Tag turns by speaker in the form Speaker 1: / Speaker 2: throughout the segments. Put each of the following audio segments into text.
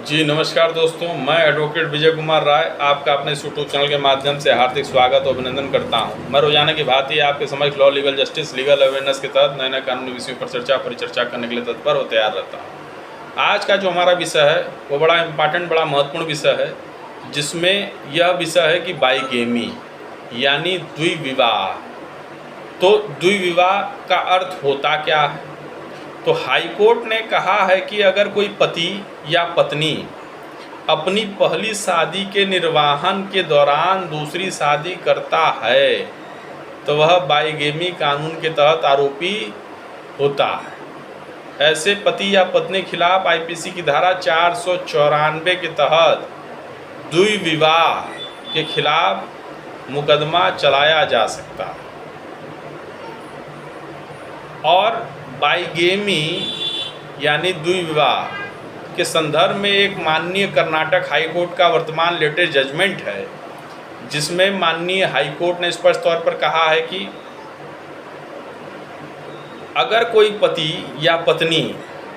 Speaker 1: जी नमस्कार दोस्तों, मैं एडवोकेट विजय कुमार राय आपका अपने इस यूट्यूब चैनल के माध्यम से हार्दिक स्वागत और अभिनंदन करता हूं। मैं रोजाना की भांति आपके समक्ष law, legal justice, legal awareness के तहत नए नए कानूनी विषयों पर चर्चा परिचर्चा करने के लिए तत्पर और तैयार रहता हूं। आज का जो हमारा विषय है वो बड़ा इम्पॉर्टेंट, बड़ा महत्वपूर्ण विषय है, जिसमें यह विषय है कि बाइगेमी यानी द्विविवाह। तो द्विविवाह का अर्थ होता क्या है? तो हाईकोर्ट ने कहा है कि अगर कोई पति या पत्नी अपनी पहली शादी के निर्वहन के दौरान दूसरी शादी करता है तो वह बाइगेमी कानून के तहत आरोपी होता है। ऐसे पति या पत्नी खिलाफ आईपीसी की धारा 494 के तहत द्विविवाह के खिलाफ मुकदमा चलाया जा सकता है। और बाइगेमी यानी द्विविवाह के संदर्भ में एक माननीय कर्नाटक हाईकोर्ट का वर्तमान लेटेस्ट जजमेंट है, जिसमें माननीय हाईकोर्ट ने स्पष्ट तौर पर कहा है कि अगर कोई पति या पत्नी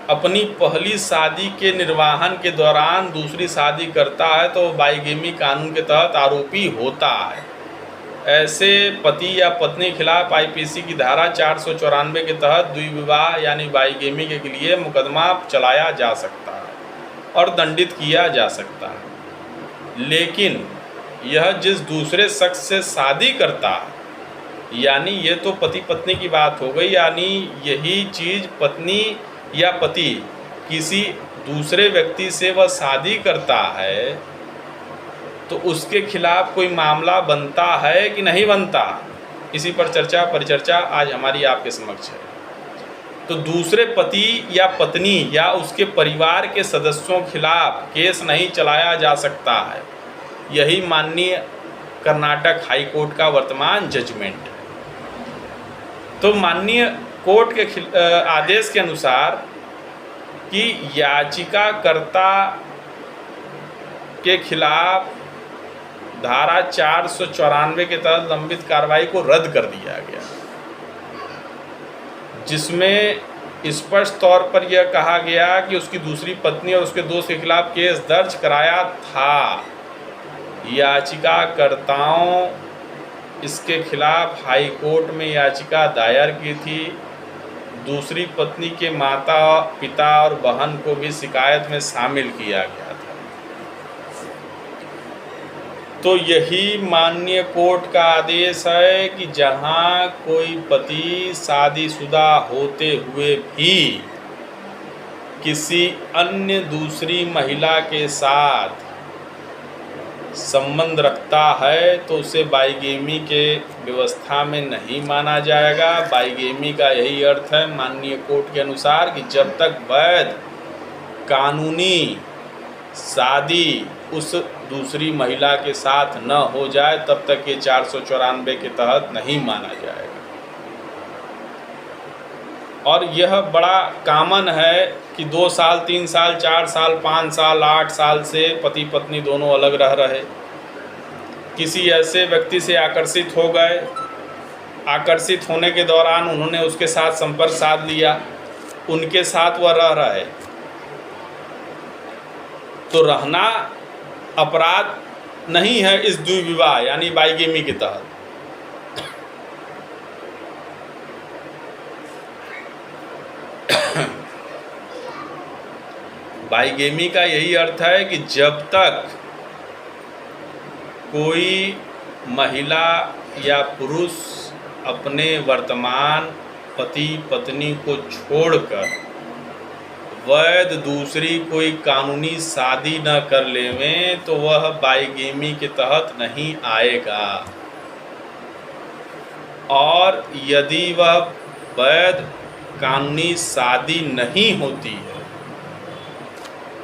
Speaker 1: अपनी पहली शादी के निर्वहन के दौरान दूसरी शादी करता है तो बाइगेमी कानून के तहत आरोपी होता है। ऐसे पति या पत्नी खिलाफ आईपीसी की धारा 494 के तहत द्विविवाह यानी बाइगेमी के लिए मुकदमा चलाया जा सकता है और दंडित किया जा सकता है। लेकिन यह जिस दूसरे शख्स से शादी करता है, यानी ये तो पति पत्नी की बात हो गई, यानी यही चीज़ पत्नी या पति किसी दूसरे व्यक्ति से वह शादी करता है तो उसके खिलाफ कोई मामला बनता है कि नहीं बनता, इसी पर चर्चा परिचर्चा आज हमारी आपके समक्ष है। तो दूसरे पति या पत्नी या उसके परिवार के सदस्यों खिलाफ केस नहीं चलाया जा सकता है, यही माननीय कर्नाटक हाई कोर्ट का वर्तमान जजमेंट है। तो माननीय कोर्ट के आदेश के अनुसार कि याचिकाकर्ता के खिलाफ धारा 494 के तहत लंबित कार्रवाई को रद्द कर दिया गया, जिसमें स्पष्ट तौर पर यह कहा गया कि उसकी दूसरी पत्नी और उसके दोस्त के खिलाफ केस दर्ज कराया था। याचिकाकर्ताओं इसके खिलाफ हाई कोर्ट में याचिका दायर की थी। दूसरी पत्नी के माता, पिता और बहन को भी शिकायत में शामिल किया गया था। तो यही माननीय कोर्ट का आदेश है कि जहां कोई पति शादीशुदा होते हुए भी किसी अन्य दूसरी महिला के साथ संबंध रखता है तो उसे बाइगेमी के व्यवस्था में नहीं माना जाएगा। बाइगेमी का यही अर्थ है माननीय कोर्ट के अनुसार कि जब तक वैध कानूनी शादी उस दूसरी महिला के साथ न हो जाए तब तक ये 494 के तहत नहीं माना जाएगा। और यह बड़ा कॉमन है कि 2 साल, 3 साल, 4 साल, 5 साल, 8 साल से पति पत्नी दोनों अलग रह रहे, किसी ऐसे व्यक्ति से आकर्षित हो गए, आकर्षित होने के दौरान उन्होंने उसके साथ संपर्क साध लिया, उनके साथ वह रह रहे, तो रहना अपराध नहीं है इस द्विविवाह यानी बाइगेमी के तहत। बाइगेमी का यही अर्थ है कि जब तक कोई महिला या पुरुष अपने वर्तमान पति पत्नी को छोड़कर वैध दूसरी कोई कानूनी शादी न कर लेवें तो वह बाइगेमी के तहत नहीं आएगा। और यदि वह वैध कानूनी शादी नहीं होती है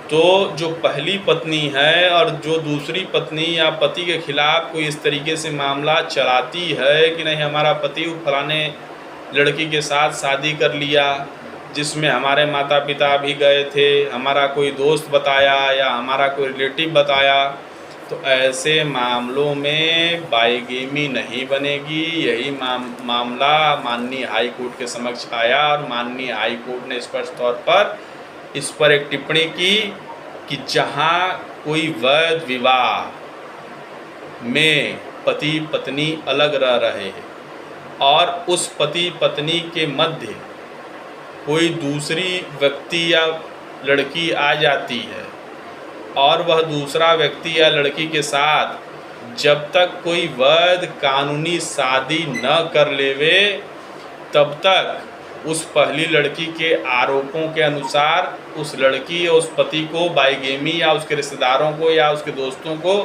Speaker 1: तो जो पहली पत्नी है और जो दूसरी पत्नी या पति के खिलाफ कोई इस तरीके से मामला चलाती है कि नहीं हमारा पति फलाने लड़की के साथ शादी कर लिया जिसमें हमारे माता पिता भी गए थे, हमारा कोई दोस्त बताया या हमारा कोई रिलेटिव बताया, तो ऐसे मामलों में बाइगेमी नहीं बनेगी। यही मामला माननीय हाई कोर्ट के समक्ष आया और माननीय हाई कोर्ट ने स्पष्ट तौर पर इस पर एक टिप्पणी की कि जहाँ कोई वैध विवाह में पति पत्नी अलग रह रहे हैं और उस पति पत्नी के मध्य कोई दूसरी व्यक्ति या लड़की आ जाती है और वह दूसरा व्यक्ति या लड़की के साथ जब तक कोई वैध कानूनी शादी न कर लेवे तब तक उस पहली लड़की के आरोपों के अनुसार उस लड़की या उस पति को बाइगेमी या उसके रिश्तेदारों को या उसके दोस्तों को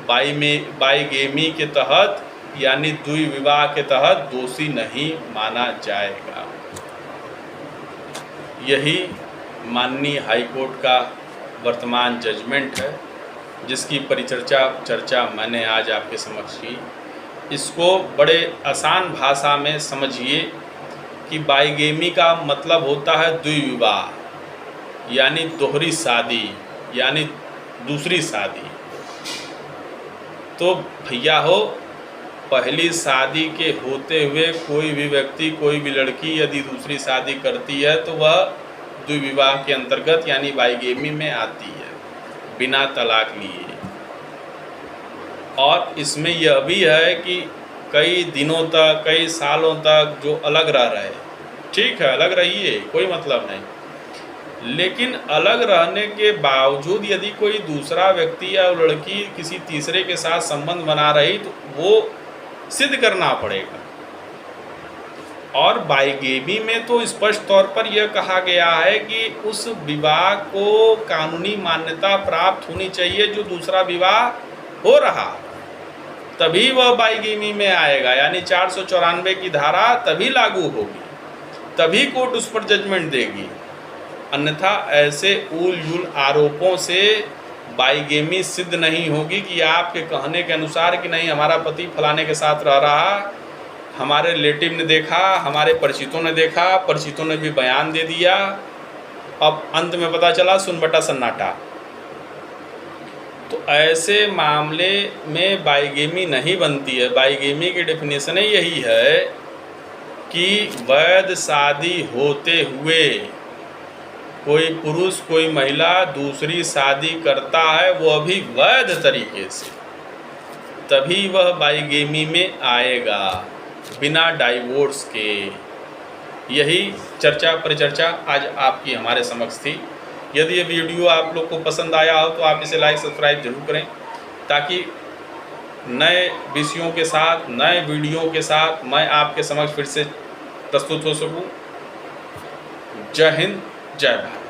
Speaker 1: बाइगेमी के तहत यानी द्विविवाह के तहत दोषी नहीं माना जाएगा। यही माननीय हाईकोर्ट का वर्तमान जजमेंट है जिसकी चर्चा मैंने आज आपके समक्ष की। इसको बड़े आसान भाषा में समझिए कि बाइगेमी का मतलब होता है द्विविवाह यानी दोहरी शादी यानी दूसरी शादी। तो भैया हो, पहली शादी के होते हुए कोई भी व्यक्ति कोई भी लड़की यदि दूसरी शादी करती है तो वह द्विविवाह के अंतर्गत यानी बाइगेमी में आती है बिना तलाक लिए। और इसमें यह भी है कि कई दिनों तक कई सालों तक जो अलग रह रहे, ठीक है अलग रहिए कोई मतलब नहीं, लेकिन अलग रहने के बावजूद यदि कोई दूसरा व्यक्ति या लड़की किसी तीसरे के साथ संबंध बना रही तो वो सिद्ध करना पड़ेगा। और बाइगेमी में तो स्पष्ट तौर पर यह कहा गया है कि उस विवाह को कानूनी मान्यता प्राप्त होनी चाहिए जो दूसरा विवाह हो रहा, तभी वह बाइगेमी में आएगा यानी 494 की धारा तभी लागू होगी, तभी कोर्ट उस पर जजमेंट देगी। अन्यथा ऐसे उल-जुल आरोपों से बाइगेमी सिद्ध नहीं होगी कि आपके कहने के अनुसार कि नहीं हमारा पति फलाने के साथ रह रहा, हमारे रिलेटिव ने देखा, हमारे परिचितों ने देखा, परिचितों ने भी बयान दे दिया, अब अंत में पता चला सुन बटा सन्नाटा। तो ऐसे मामले में बाइगेमी नहीं बनती है। बाइगेमी की डेफिनेशन यही है कि वैध शादी होते हुए कोई पुरुष कोई महिला दूसरी शादी करता है वो भी वैध तरीके से, तभी वह बाइगेमी में आएगा बिना डाइवोर्स के। यही चर्चा परिचर्चा आज आपकी हमारे समक्ष थी। यदि ये वीडियो आप लोग को पसंद आया हो तो आप इसे लाइक सब्सक्राइब जरूर करें ताकि नए विषयों के साथ नए वीडियो के साथ मैं आपके समक्ष फिर से प्रस्तुत हो सकूं। जय हिंद, जय भारत।